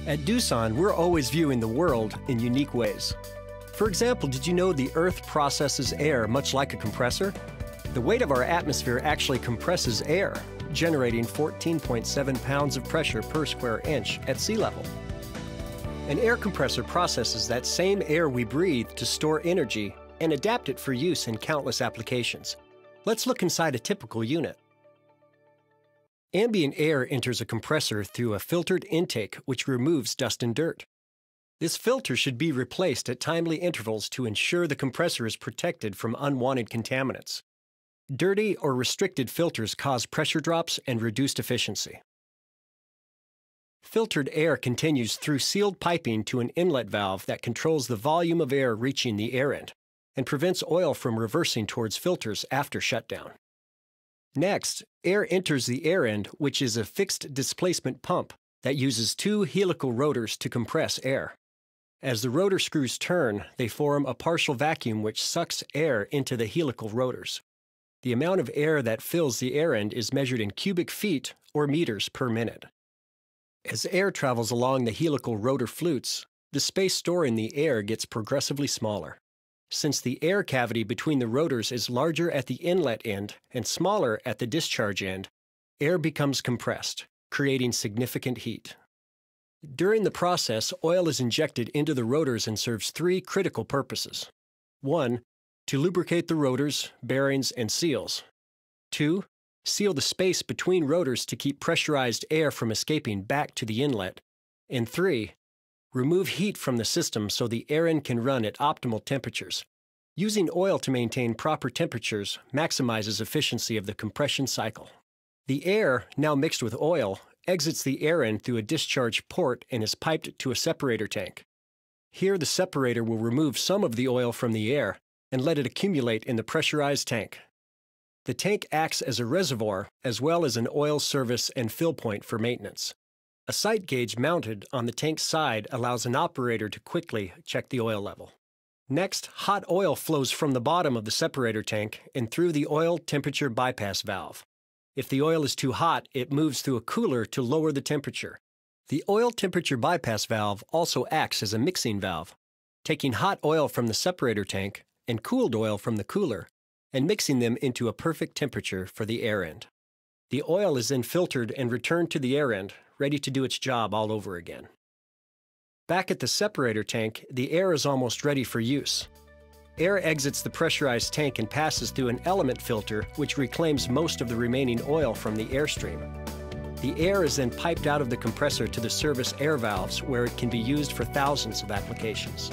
At Doosan, we're always viewing the world in unique ways. For example, did you know the Earth processes air much like a compressor? The weight of our atmosphere actually compresses air, generating 14.7 pounds of pressure per square inch at sea level. An air compressor processes that same air we breathe to store energy and adapt it for use in countless applications. Let's look inside a typical unit. Ambient air enters a compressor through a filtered intake which removes dust and dirt. This filter should be replaced at timely intervals to ensure the compressor is protected from unwanted contaminants. Dirty or restricted filters cause pressure drops and reduced efficiency. Filtered air continues through sealed piping to an inlet valve that controls the volume of air reaching the air end and prevents oil from reversing towards filters after shutdown. Next, air enters the air end, which is a fixed displacement pump that uses two helical rotors to compress air. As the rotor screws turn, they form a partial vacuum which sucks air into the helical rotors. The amount of air that fills the air end is measured in cubic feet or meters per minute. As air travels along the helical rotor flutes, the space stored in the air gets progressively smaller. Since the air cavity between the rotors is larger at the inlet end and smaller at the discharge end, air becomes compressed, creating significant heat. During the process, oil is injected into the rotors and serves three critical purposes. 1. To lubricate the rotors, bearings, and seals. 2. Seal the space between rotors to keep pressurized air from escaping back to the inlet. And 3. Remove heat from the system so the air end can run at optimal temperatures. Using oil to maintain proper temperatures maximizes efficiency of the compression cycle. The air, now mixed with oil, exits the air end through a discharge port and is piped to a separator tank. Here, the separator will remove some of the oil from the air and let it accumulate in the pressurized tank. The tank acts as a reservoir as well as an oil service and fill point for maintenance. A sight gauge mounted on the tank's side allows an operator to quickly check the oil level. Next, hot oil flows from the bottom of the separator tank and through the oil temperature bypass valve. If the oil is too hot, it moves through a cooler to lower the temperature. The oil temperature bypass valve also acts as a mixing valve, taking hot oil from the separator tank and cooled oil from the cooler and mixing them into a perfect temperature for the air end. The oil is then filtered and returned to the air end, ready to do its job all over again. Back at the separator tank, the air is almost ready for use. Air exits the pressurized tank and passes through an element filter which reclaims most of the remaining oil from the airstream. The air is then piped out of the compressor to the service air valves where it can be used for thousands of applications.